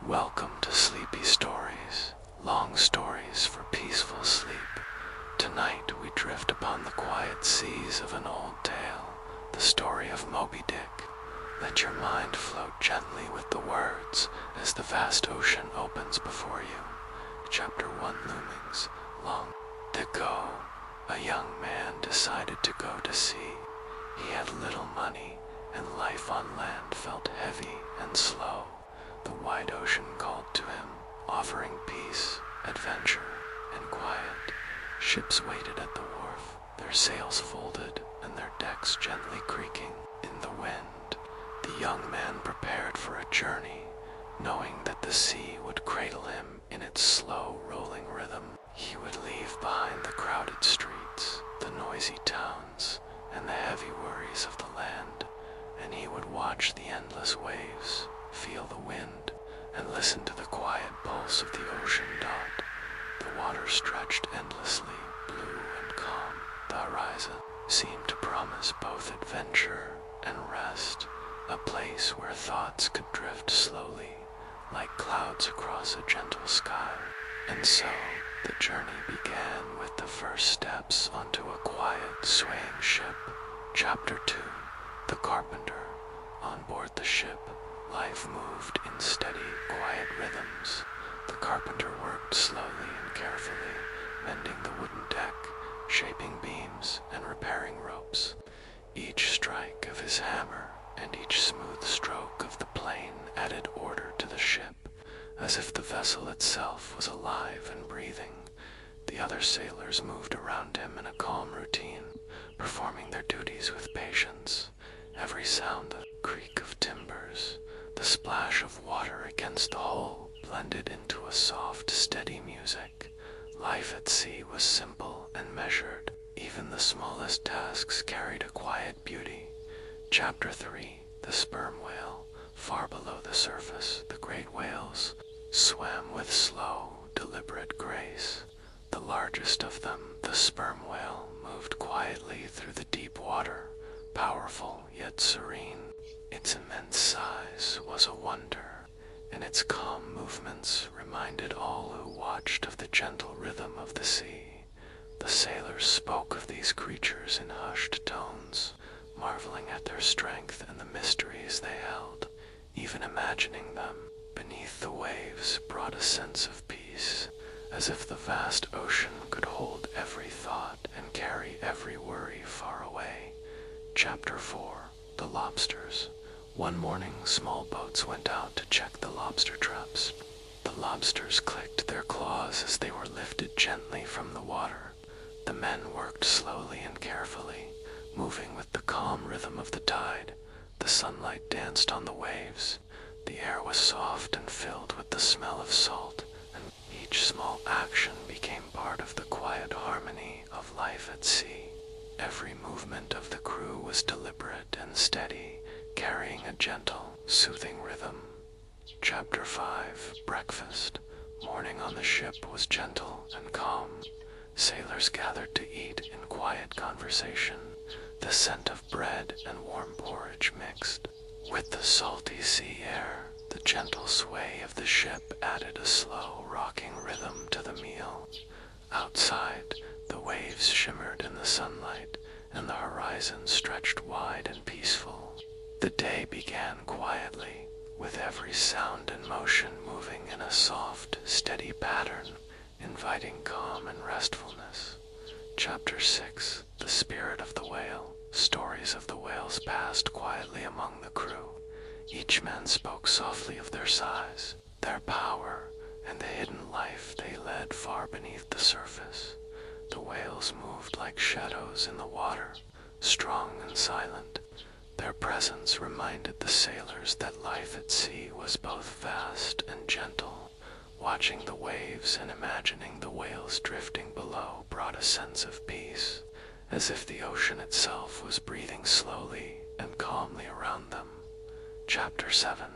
Welcome to Sleepy Stories, long stories for peaceful sleep. Tonight we drift upon the quiet seas of an old tale, the story of Moby-Dick. Let your mind float gently with the words as the vast ocean opens before you. Chapter 1 loomings. Long ago, a young man decided to go to sea. He had little money, and life on land felt heavy and slow. The wide ocean called to him, offering peace, adventure, and quiet. Ships waited at the wharf, their sails folded and their decks gently creaking in the wind. The young man prepared for a journey, knowing that the sea would cradle him in its slow rolling rhythm. He would leave behind the crowded streets, the noisy towns, and the heavy worries of the land, and he would watch the endless waves, feel the wind, and listen to the quiet pulse of the ocean dot. The water stretched endlessly, blue and calm. The horizon seemed to promise both adventure and rest, a place where thoughts could drift slowly, like clouds across a gentle sky. And so, the journey began with the first steps onto a quiet, swaying ship. Chapter 2, The Carpenter. On board the ship, life moved in steady, quiet rhythms. The carpenter worked slowly and carefully, mending the wooden deck, shaping beams, and repairing ropes. Each strike of his hammer and each smooth stroke of the plane added order to the ship, as if the vessel itself was alive and breathing. The other sailors moved around him in a calm routine, performing their duties with patience. Every sound, the creak of timbers, the splash of water against the hull, blended into a soft, steady music. Life at sea was simple and measured. Even the smallest tasks carried a quiet beauty. Chapter 3, The Sperm Whale. Far below the surface, the great whales swam with slow, deliberate grace. The largest of them, the sperm whale, moved quietly through the deep water, powerful yet serene. Its immense size was a wonder, and its calm movements reminded all who watched of the gentle rhythm of the sea. The sailors spoke of these creatures in hushed tones, marveling at their strength and the mysteries they held. Even imagining them beneath the waves brought a sense of peace, as if the vast ocean could hold every thought and carry every worry far away. Chapter 4, The Lobsters. One morning, small boats went out to check the lobster traps. The lobsters clicked their claws as they were lifted gently from the water. The men worked slowly and carefully, moving with the calm rhythm of the tide. The sunlight danced on the waves. The air was soft and filled with the smell of salt, and each small action became part of the quiet harmony of life at sea. Every movement of the crew was deliberate and steady, carrying a gentle, soothing rhythm. Chapter 5, Breakfast. Morning on the ship was gentle and calm. Sailors gathered to eat in quiet conversation. The scent of bread and warm porridge mixed with the salty sea air. The gentle sway of the ship added a slow, rocking rhythm to the meal. Outside, the waves shimmered in the sunlight, and the horizon stretched wide and peaceful. The day began quietly, with every sound and motion moving in a soft, steady pattern, inviting calm and restfulness. Chapter 6, The Spirit of the Whale. Stories of the whales passed quietly among the crew. Each man spoke softly of their size, their power, and the hidden life they led far beneath the surface. The whales moved like shadows in the water, strong and silent. Their presence reminded the sailors that life at sea was both vast and gentle. Watching the waves and imagining the whales drifting below brought a sense of peace, as if the ocean itself was breathing slowly and calmly around them. Chapter 7,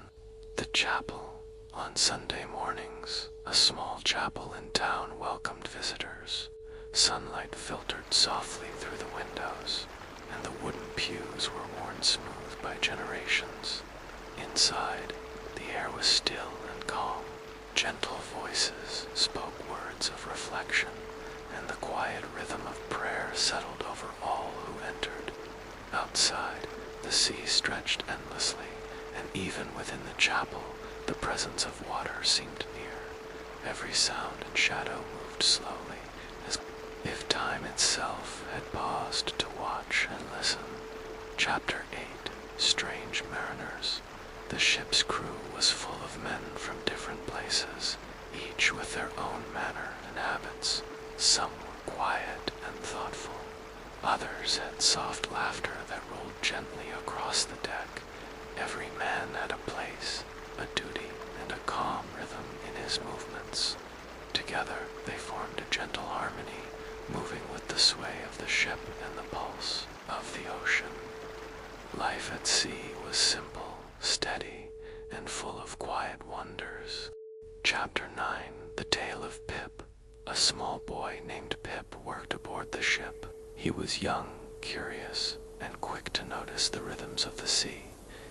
The Chapel. On Sunday mornings, a small chapel in town welcomed visitors. Sunlight filtered softly through the windows, and the wooden pews were worn smooth by generations. Inside, the air was still and calm, presence of water seemed near. Every sound and shadow moved slowly, as if time itself had paused to watch and listen. Chapter 8. Strange Mariners. The ship's crew was full of men from different places, each with their own manner and habits. Some were quiet and thoughtful. Others had soft laughter that rolled gently across the deck. Every man had a place, a duty, and a calm rhythm in his movements. Together they formed a gentle harmony, moving with the sway of the ship and the pulse of the ocean. Life at sea was simple, steady, and full of quiet wonders. Chapter 9. The Tale of Pip. A small boy named Pip worked aboard the ship. He was young, curious, and quick to notice the rhythms of the sea.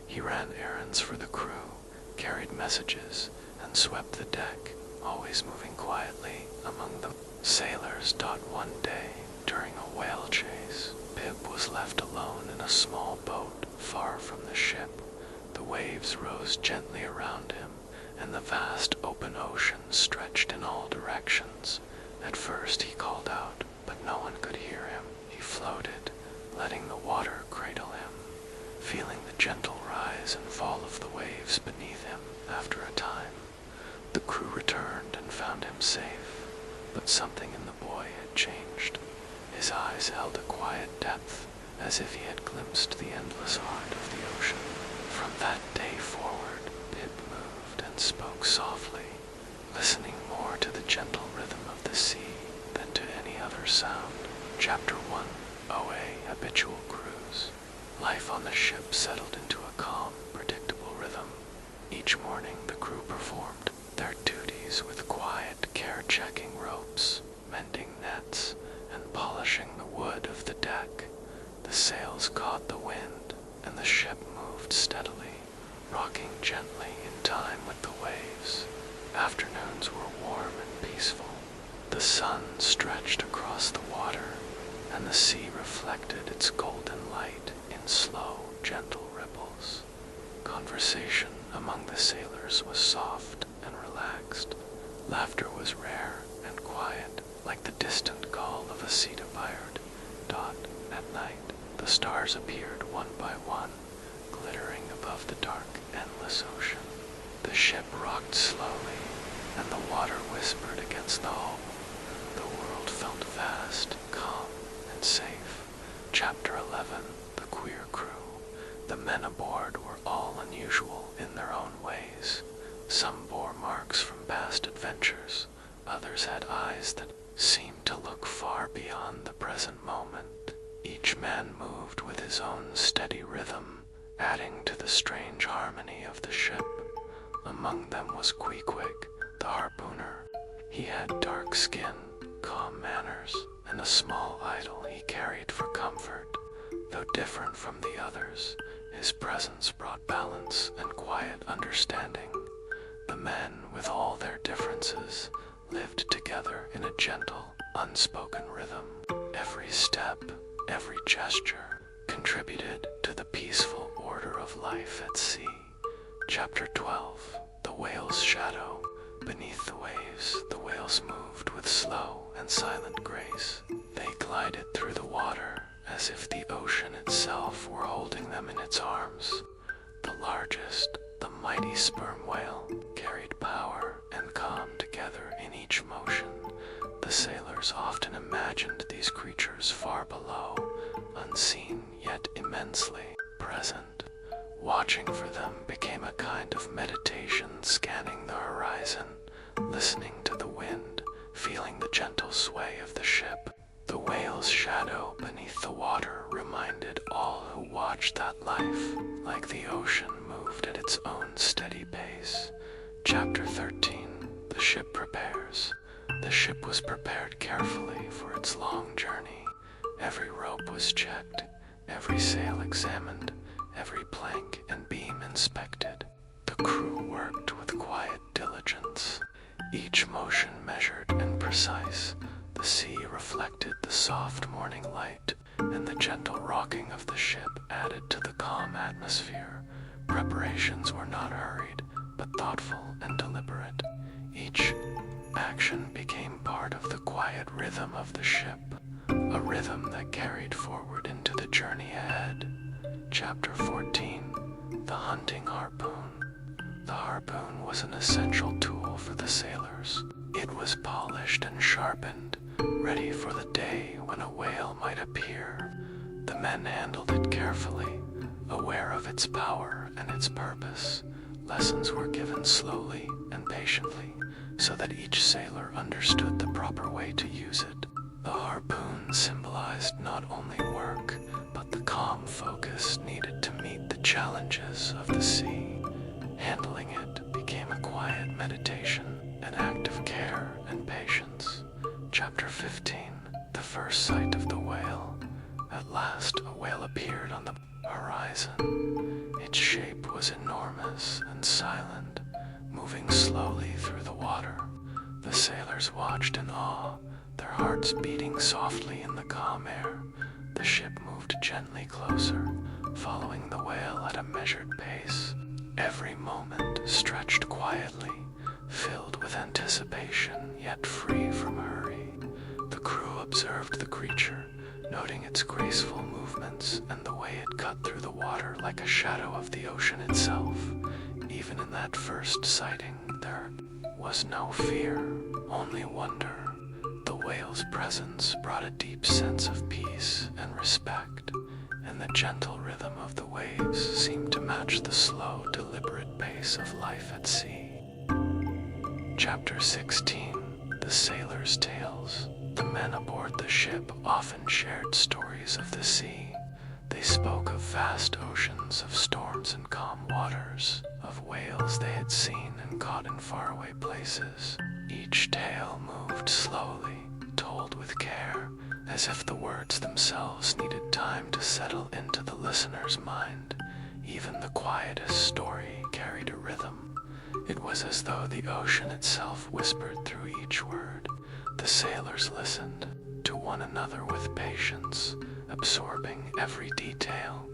He ran errands for the crew, carried messages, and swept the deck, always moving quietly among the sailors. One day, during a whale chase, Pip was left alone in a small boat far from the ship. The waves rose gently around him, and the vast open ocean stretched in all directions. At first he called out, but no one could hear him. He floated, letting the water cradle him, feeling the gentle rise and fall of the waves beneath him. After a time, the crew returned and found him safe, but something in the boy had changed. His eyes held a quiet depth, as if he had glimpsed the endless heart of the ocean. From that day forward, Pip moved and spoke softly, listening more to the gentle rhythm of the sea than to any other sound. Chapter 1. OA Habitual Cruise. Life on the ship settled into a calm, predictable rhythm. Each morning the crew performed their duties with quiet care, checking ropes, mending nets, and polishing the wood of the deck. The sails caught the wind, and the ship moved steadily, rocking gently in time with the waves. Afternoons were warm and peaceful. The sun stretched across the water, and the sea reflected its golden light in slow, gentle ripples. Conversation among the sailors was soft and relaxed. Laughter was rare and quiet, like the distant call of a cedar bird. At night, the stars appeared one by one, glittering above the dark, endless ocean. The ship rocked slowly, and the water whispered against the hull. The world felt vast, calm, and safe. Chapter 11. The Queer Crew. The men aboard were all unusual in their own ways. Some bore marks from past adventures. Others had eyes that seemed to look far beyond the present moment. Each man moved with his own steady rhythm, adding to the strange harmony of the ship. Among them was Queequeg, the harpooner. He had dark skin, calm manners, and a small idol he carried for comfort. Though different from the others, his presence brought balance and quiet understanding. The men, with all their differences, lived together in a gentle, unspoken rhythm. Every step, every gesture, contributed to the peaceful order of life at sea. Chapter 12. The Whale's Shadow. Beneath the waves, the whales moved with slow and silent grace. They glided through the water as if the ocean itself were holding them in its arms. The largest, the mighty sperm whale, carried power and calm together in each motion. The sailors often imagined these creatures far below, unseen yet immensely present. Watching for them became a kind of meditation, scanning the horizon, listening to the wind, feeling the gentle sway of the ship. The whale's shadow beneath the water reminded all who watched that life, like the ocean, moved at its own steady pace. Chapter 13. The Ship Prepares. The ship was prepared carefully for its long journey. Every rope was checked, every sail examined, every plank and beam inspected. The crew worked with quiet diligence, each motion measured and precise. The sea reflected the soft morning light, and the gentle rocking of the ship added to the calm atmosphere. Preparations were not hurried, but thoughtful quiet rhythm of the ship, a rhythm that carried forward into the journey ahead. Chapter 14, The Hunting Harpoon. The harpoon was an essential tool for the sailors. It was polished and sharpened, ready for the day when a whale might appear. The men handled it carefully, aware of its power and its purpose. Lessons were given slowly and patiently, so that each sailor understood the proper way to use it. The harpoon symbolized not only work, but the calm focus needed to meet the challenges of the sea. Handling it became a quiet meditation, an act of care and patience. Chapter 15, The First Sight of the Whale. At last, a whale appeared on the horizon. Its shape was enormous and silent, moving slowly through the water. The sailors watched in awe, their hearts beating softly in the calm air. The ship moved gently closer, following the whale at a measured pace. Every moment stretched quietly, filled with anticipation yet free from hurry. The crew observed the creature, noting its graceful movements and the way it cut through the water like a shadow of the ocean itself. Even in that first sighting, there was no fear, only wonder. The whale's presence brought a deep sense of peace and respect, and the gentle rhythm of the waves seemed to match the slow, deliberate pace of life at sea. Chapter 16, The Sailors' Tales. The men aboard the ship often shared stories of the sea. They spoke of vast oceans, of storms and calm waters, of whales they had seen and caught in faraway places. Each tale moved slowly, told with care, as if the words themselves needed time to settle into the listener's mind. Even the quietest story carried a rhythm. It was as though the ocean itself whispered through each word. The sailors listened to one another with patience, absorbing every detail.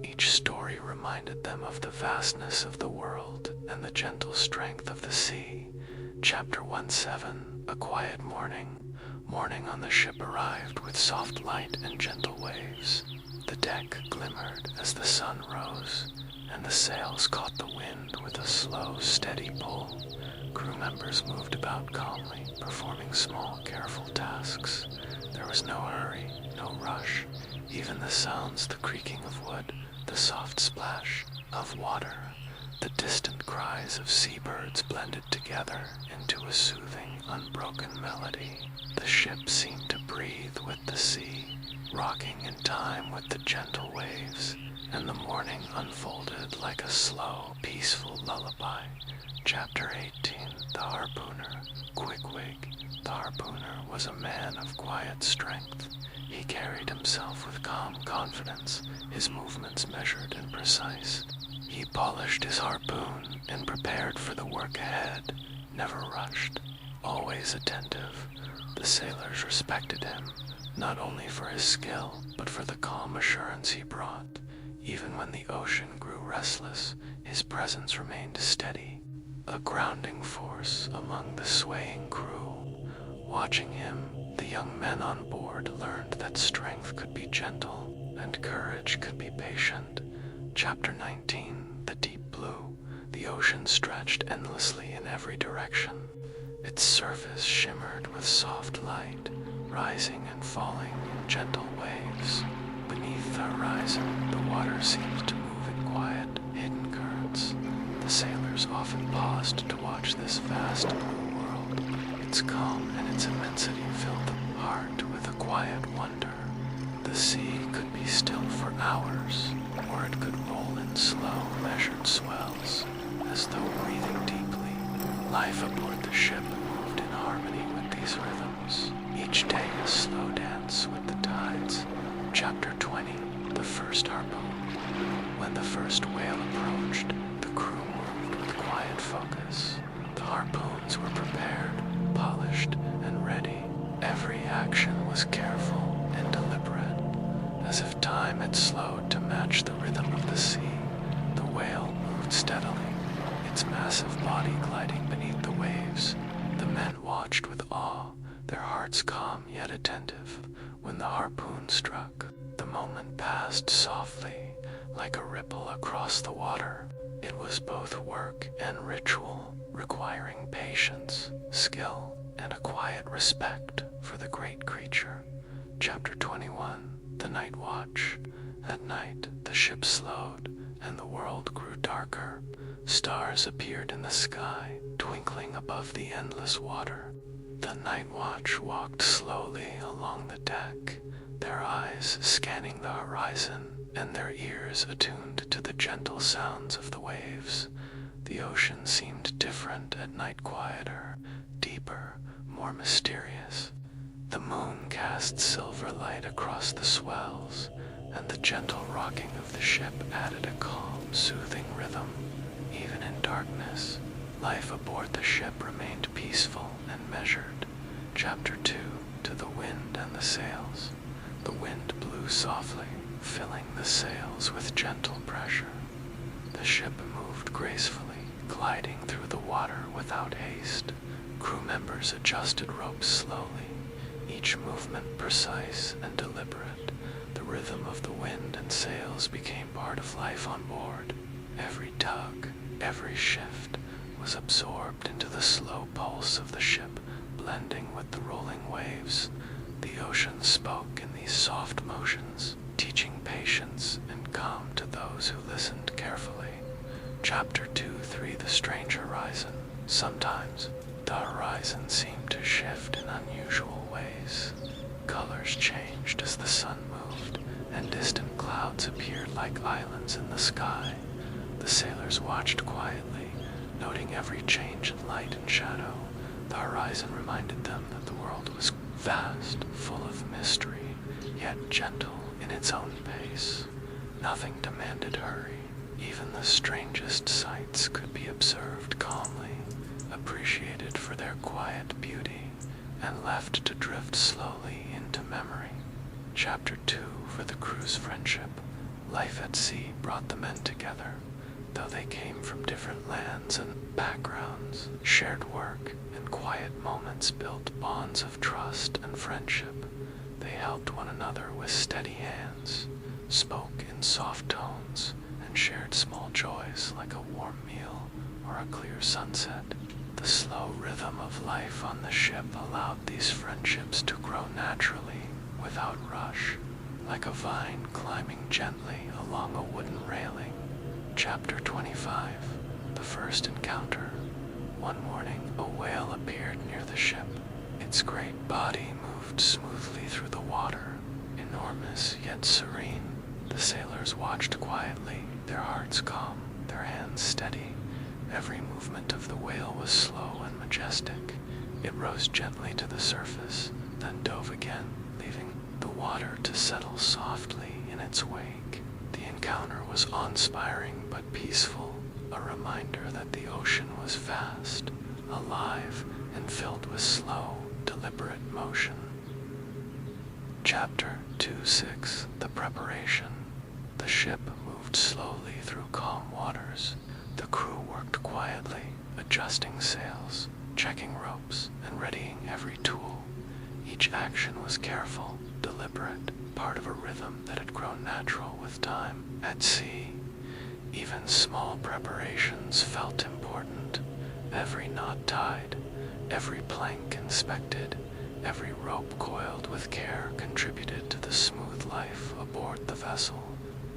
Each story reminded them of the vastness of the world and the gentle strength of the sea. Chapter 17, A Quiet Morning. Morning on the ship arrived with soft light and gentle waves. The deck glimmered as the sun rose, and the sails caught the wind with a slow, steady pull. Crew members moved about calmly, performing small, careful tasks. There was no hurry, no rush. Even the sounds, the creaking of wood, the soft splash of water, the distant cries of seabirds blended together into a soothing, unbroken melody. The ship seemed to breathe with the sea, rocking in time with the gentle waves, and the morning unfolded like a slow, peaceful lullaby. Chapter 18, The Harpooner. Quickwig. The harpooner was a man of quiet strength. He carried himself with calm confidence, his movements measured and precise. He polished his harpoon and prepared for the work ahead, never rushed, always attentive. The sailors respected him, not only for his skill, but for the calm assurance he brought. Even when the ocean grew restless, his presence remained steady, a grounding force among the swaying crew. Watching him, the young men on board learned that strength could be gentle and courage could be patient. Chapter 19, The Deep Blue. The ocean stretched endlessly in every direction. Its surface shimmered with soft light, rising and falling in gentle waves. Beneath the horizon, the water seemed to move in quiet, hidden currents. The sailors often paused to watch this vast blue world. Its calm and its immensity filled the heart with a quiet wonder. The sea could be still for hours, or it could roll in slow, measured swells, as though breathing deeply. Life aboard the ship moved in harmony with these rhythms, each day a slow dance with the tides. Chapter 20, The First Harpoon. When the first whale approached, the crew moved with quiet focus. The harpoons were prepared, polished, and ready. Every action was careful and deliberate, as if time had slowed to match the rhythm of the sea. The whale moved steadily, its massive body gliding beneath the waves. The men watched with awe, their hearts hearts calm yet attentive. When the harpoon struck, the moment passed softly, like a ripple across the water. It was both work and ritual, requiring patience, skill, and a quiet respect for the great creature. Chapter 21. The Night Watch. At night, the ship slowed, and the world grew darker. Stars appeared in the sky, twinkling above the endless water. The Night Watch walked slowly along the deck, their eyes scanning the horizon and their ears attuned to the gentle sounds of the waves. The ocean seemed different at night, quieter, deeper, more mysterious. The moon cast silver light across the swells, and the gentle rocking of the ship added a calm, soothing rhythm. Even in darkness, life aboard the ship remained peaceful and measured. Chapter 2. To the Wind and the Sails. The wind blew softly, filling the sails with gentle pressure. The ship moved gracefully, gliding through the water without haste. Crew members adjusted ropes slowly, each movement precise and deliberate. The rhythm of the wind and sails became part of life on board. Every tug, every shift, was absorbed into the slow pulse of the ship, blending with the rolling waves. The ocean spoke in these soft motions, teaching patience and calm to those who listened carefully. Chapter 2-3. The Strange Horizon. Sometimes, the horizon seemed to shift in unusual ways. Colors changed as the sun moved, and distant clouds appeared like islands in the sky. The sailors watched quietly, noting every change in light and shadow. The horizon reminded them that the world was vast, full of mystery, yet gentle in its own pace. Nothing demanded hurry. Even the strangest sights could be observed calmly, appreciated for their quiet beauty, and left to drift slowly into memory. Chapter 2. For the crew's friendship. Life at sea brought the men together. Though they came from different lands and backgrounds, shared work and quiet moments built bonds of trust and friendship. They helped one another with steady hands, spoke in soft tones, and shared small joys like a warm meal or a clear sunset. The slow rhythm of life on the ship allowed these friendships to grow naturally, without rush, like a vine climbing gently along a wooden railing. Chapter 25. The First Encounter. One morning, a whale appeared near the ship. Its great body moved smoothly through the water, enormous yet serene. The sailors watched quietly, their hearts calm, their hands steady. Every movement of the whale was slow and majestic. It rose gently to the surface, then dove again, leaving the water to settle softly in its wake. The encounter was awe-inspiring but peaceful, a reminder that the ocean was vast, alive, and filled with slow, deliberate motion. Chapter 2-6. The Preparation. The ship moved slowly through calm waters. The crew worked quietly, adjusting sails, checking ropes, and readying every tool. Each action was careful, deliberate, part of a rhythm that had grown natural with time. At sea, even small preparations felt important. Every knot tied, every plank inspected, every rope coiled with care contributed to the smooth life aboard the vessel.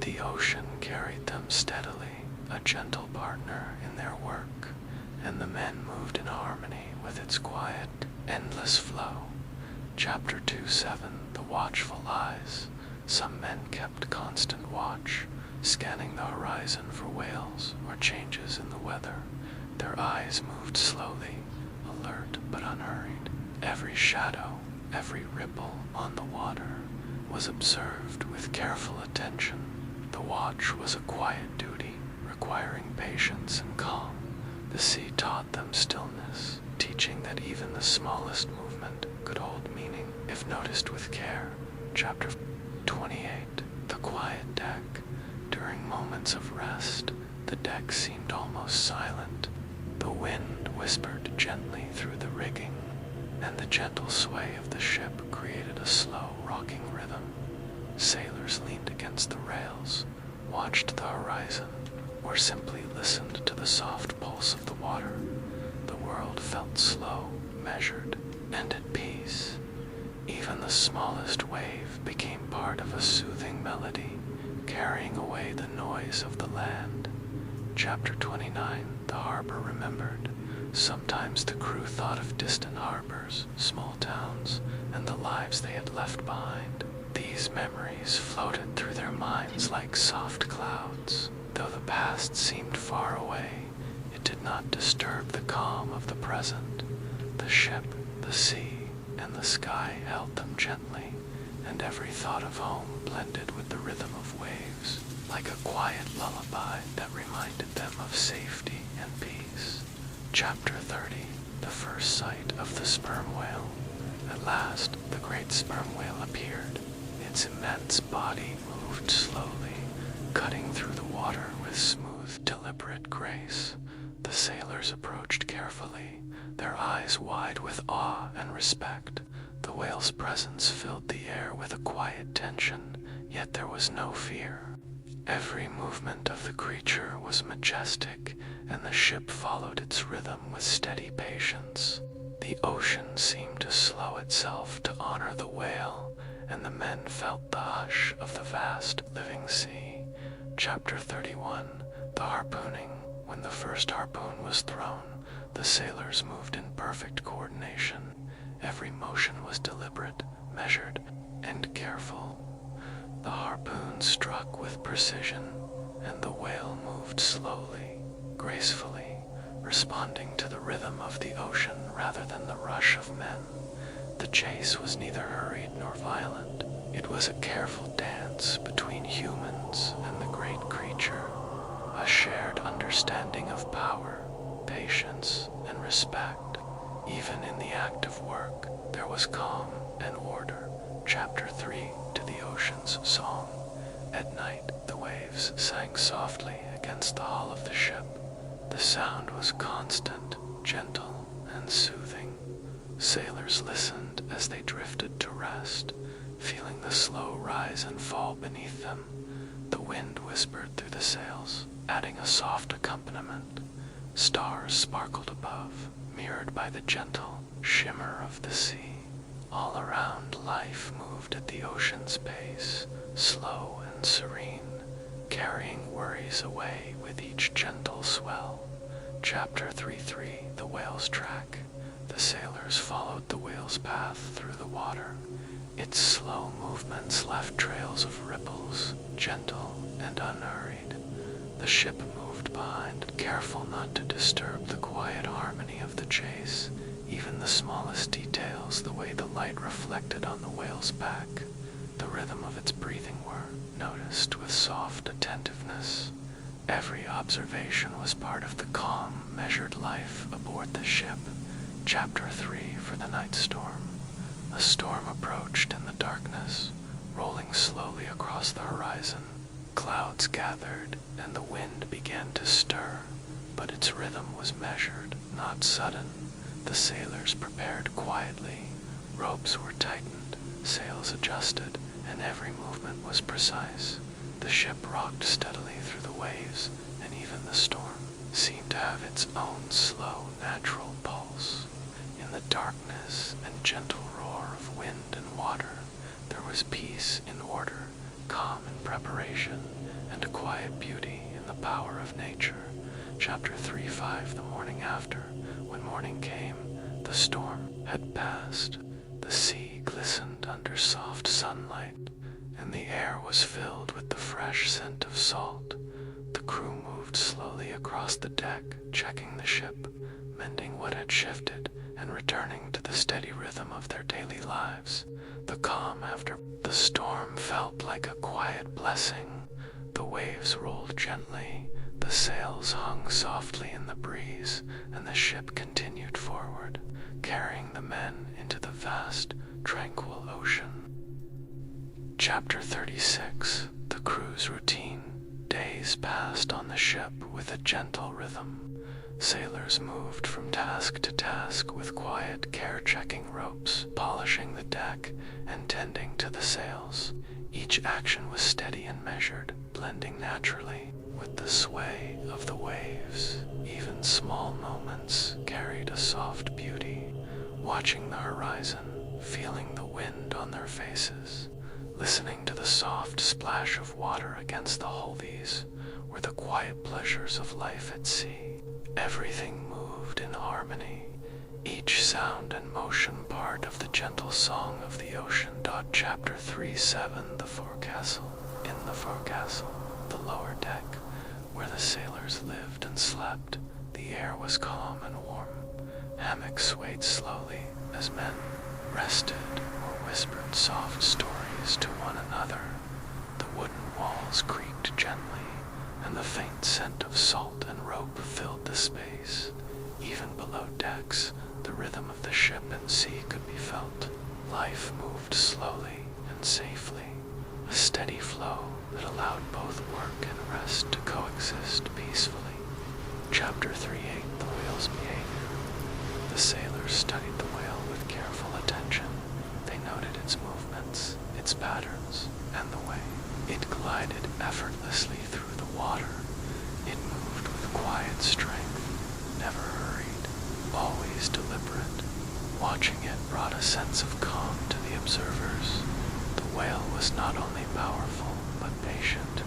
The ocean carried them steadily, a gentle partner in their work, and the men moved in harmony with its quiet, endless flow. Chapter 2-7. The Watchful Eyes. Some men kept constant watch, scanning the horizon for whales or changes in the weather. Their eyes moved slowly, alert but unhurried. Every shadow, every ripple on the water was observed with careful attention. The watch was a quiet duty, requiring patience and calm. The sea taught them stillness, teaching that even the smallest movement could hold meaning if noticed with care. Chapter 28. The Quiet Deck. During moments of rest, the deck seemed almost silent. The wind whispered gently through the rigging, and the gentle sway of the ship created a slow, rocking rhythm. Sailors leaned against the rails, watched the horizon, or simply listened to the soft pulse of the water. The world felt slow, measured, and at peace. Even the smallest wave became part of a soothing melody, carrying away the noise of the land. Chapter 29, The Harbor Remembered. Sometimes the crew thought of distant harbors, small towns, and the lives they had left behind. These memories floated through their minds like soft clouds. Though the past seemed far away, it did not disturb the calm of the present. The ship, the sea, and the sky held them gently, and every thought of home blended with the rhythm of waves, like a quiet lullaby that reminded them of safety and peace. Chapter 30, The First Sight of the Sperm Whale. At last, the great sperm whale appeared. Its immense body moved slowly, cutting through the water with smooth, deliberate grace. The sailors approached carefully, their eyes wide with awe and respect. The whale's presence filled the air with a quiet tension, yet there was no fear. Every movement of the creature was majestic, and the ship followed its rhythm with steady patience. The ocean seemed to slow itself to honor the whale, and the men felt the hush of the vast living sea. Chapter 31, The Harpooning. When the first harpoon was thrown, the sailors moved in perfect coordination. Every motion was deliberate, measured, and careful. The harpoon struck with precision, and the whale moved slowly, gracefully, responding to the rhythm of the ocean rather than the rush of men. The chase was neither hurried nor violent. It was a careful dance between humans and the great creature, a shared understanding of power, patience, and respect. Even in the act of work, there was calm and order. Chapter 3, To the Ocean's Song. At night, the waves sang softly against the hull of the ship. The sound was constant, gentle, and soothing. Sailors listened as they drifted to rest, feeling the slow rise and fall beneath them. The wind whispered through the sails, adding a soft accompaniment. Stars sparkled above, mirrored by the gentle shimmer of the sea. All around, life moved at the ocean's pace, slow and serene, carrying worries away with each gentle swell. Chapter 3:3, The Whale's Track. The sailors followed the whale's path through the water. Its slow movements left trails of ripples, gentle and unhurried. The ship moved behind, careful not to disturb the quiet harmony of the chase. Even the smallest details, the way the light reflected on the whale's back, the rhythm of its breathing, were noticed with soft attentiveness. Every observation was part of the calm, measured life aboard the ship. Chapter 3, For the Night Storm. A storm approached in the darkness, rolling slowly across the horizon. Clouds gathered, and the wind began to stir, but its rhythm was measured, not sudden. The sailors prepared quietly. Ropes were tightened, sails adjusted, and every movement was precise. The ship rocked steadily through the waves, and even the storm seemed to have its own slow, natural pulse. In the darkness and gentle roar of wind and water, there was peace in order, calm in preparation, and a quiet beauty in the power of nature. Chapter 3:5, The Morning After. When morning came, the storm had passed. The sea glistened under soft sunlight, and the air was filled with the fresh scent of salt. The crew moved slowly across the deck, checking the ship, mending what had shifted, and returning to the steady rhythm of their daily lives. The calm after the storm felt like a quiet blessing. The waves rolled gently, the sails hung softly in the breeze, and the ship continued forward, carrying the men into the vast, tranquil ocean. Chapter 36, The Crew's Routine. Days passed on the ship with a gentle rhythm. Sailors moved from task to task with quiet care, checking ropes, polishing the deck, and tending to the sails. Each action was steady and measured, blending naturally with the sway of the waves. Even small moments carried a soft beauty. Watching the horizon, feeling the wind on their faces, listening to the soft splash of water against the hulls were the quiet pleasures of life at sea. Everything moved in harmony, each sound and motion part of the gentle song of the ocean. Chapter 3:7 The forecastle. In the forecastle, the lower deck, where the sailors lived and slept, the air was calm and warm. Hammocks swayed slowly as men rested or whispered soft stories to one another. The wooden walls creaked gently, and the faint scent of salt and rope filled the space. Even below decks, the rhythm of the ship and sea could be felt. Life moved slowly and safely, a steady flow that allowed both work and rest to coexist peacefully. Chapter 3:8 The whale's behavior. The sailors studied the whale with careful attention. They noted its movements, its patterns, and the way it glided effortlessly through the water. It moved with quiet strength, never hurried, always deliberate. Watching it brought a sense of calm to the observers. The whale was not only powerful, but patient,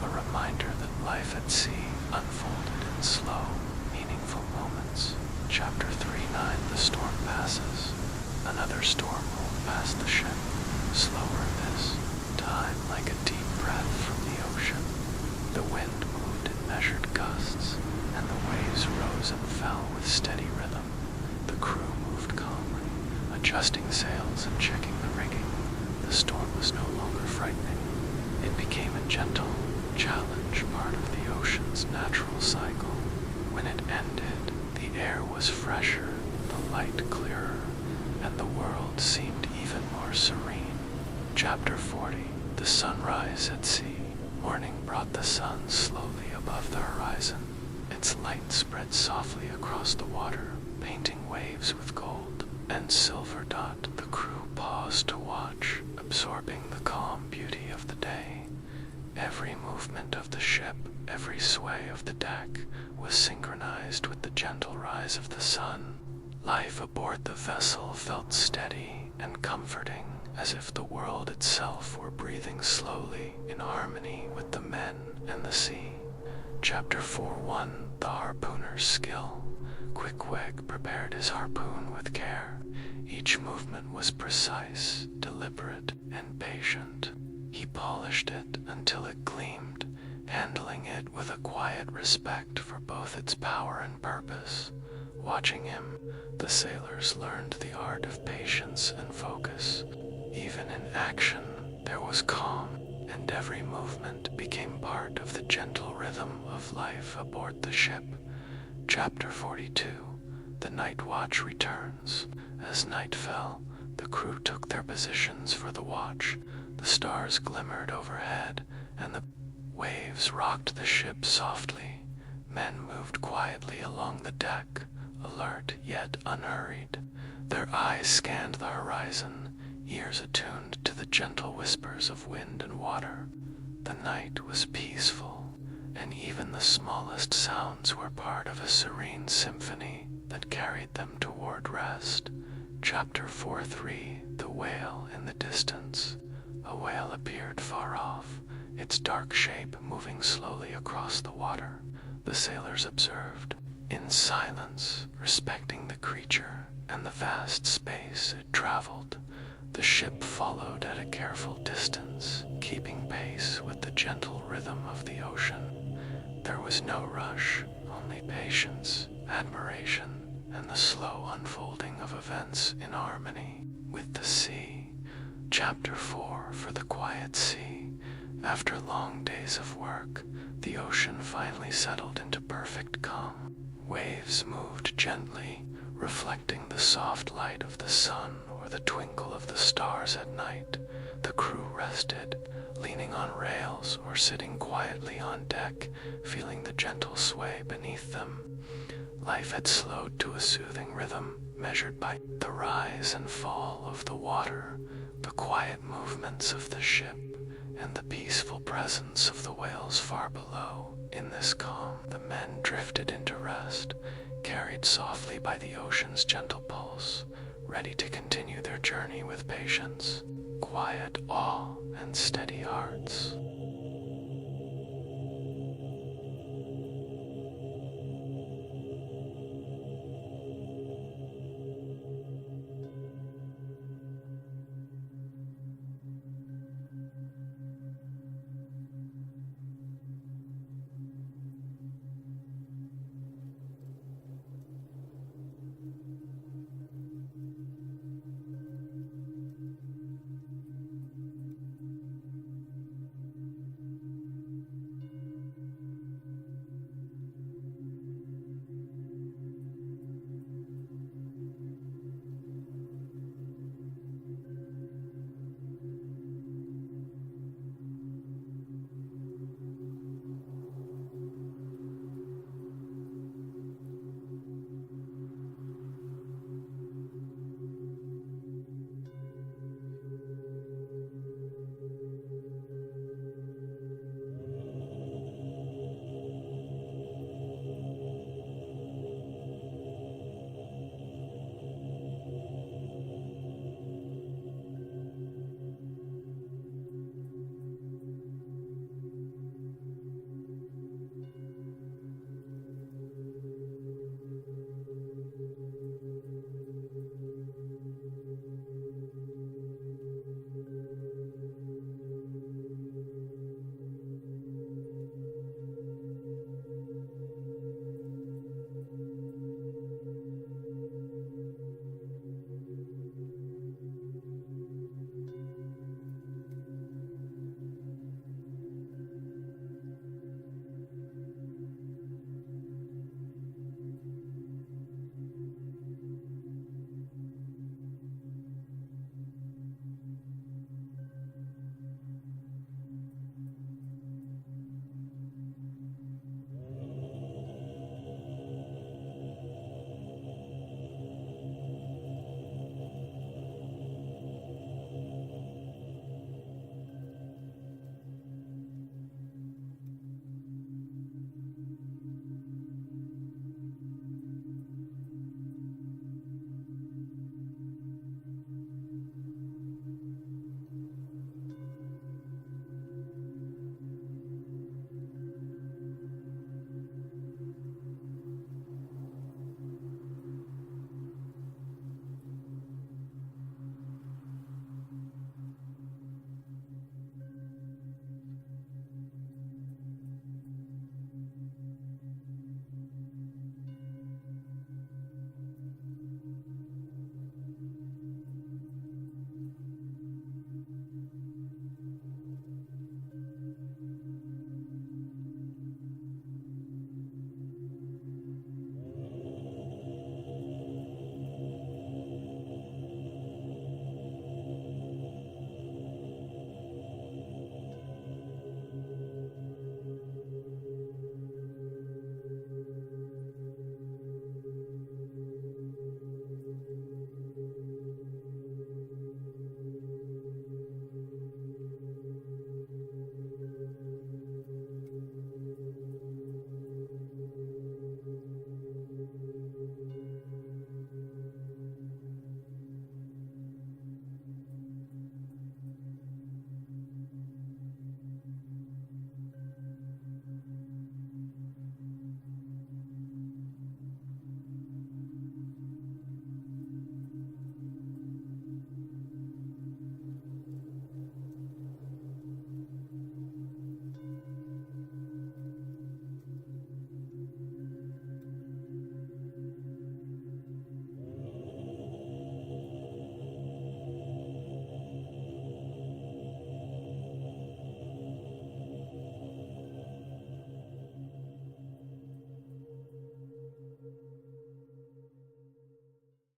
a reminder that life at sea unfolded in slow, meaningful moments. Chapter 3:9 The storm passes. Another storm rolled past the ship, slower this time like a deep breath from the ocean. The wind moved in measured gusts, and the waves rose and fell with steady rhythm. The crew moved calmly, adjusting sails and checking the rigging. The storm was no longer frightening. It became a gentle challenge, part of the ocean's natural cycle. When it ended, the air was fresher, the light clearer, and the world seemed even more serene. Chapter 40 The sunrise at sea. Morning brought the sun slowly above the horizon. Its light spread softly across the water, painting waves with gold and silver. The crew paused to watch, absorbing the calm beauty of the day. Every movement of the ship, every sway of the deck, was synchronized with the gentle rise of the sun. Life aboard the vessel felt steady and comforting, as if the world itself were breathing slowly in harmony with the men and the sea. Chapter 4:1 The harpooner's skill. Quickweg prepared his harpoon with care. Each movement was precise, deliberate, and patient. He polished it until it gleamed, handling it with a quiet respect for both its power and purpose. Watching him, the sailors learned the art of patience and focus. Even in action, there was calm, and every movement became part of the gentle rhythm of life aboard the ship. Chapter 42 The night watch returns. As night fell, the crew took their positions for the watch. The stars glimmered overhead, and the waves rocked the ship softly. Men moved quietly along the deck, alert yet unhurried. Their eyes scanned the horizon, ears attuned to the gentle whispers of wind and water. The night was peaceful, and even the smallest sounds were part of a serene symphony that carried them toward rest. Chapter 4:3 The whale in the distance. A whale appeared far off, its dark shape moving slowly across the water. The sailors observed, in silence, respecting the creature and the vast space it traveled. The ship followed at a careful distance, keeping pace with the gentle rhythm of the ocean. There was no rush, only patience, admiration, and the slow unfolding of events in harmony with the sea. Chapter 4 For the quiet sea. After long days of work, the ocean finally settled into perfect calm. Waves moved gently, reflecting the soft light of the sun or the twinkle of the stars at night. The crew rested, leaning on rails or sitting quietly on deck, feeling the gentle sway beneath them. Life had slowed to a soothing rhythm measured by the rise and fall of the water, the quiet movements of the ship, and the peaceful presence of the whales far below. In this calm, the men drifted into rest, carried softly by the ocean's gentle pulse, ready to continue their journey with patience, quiet awe, and steady hearts.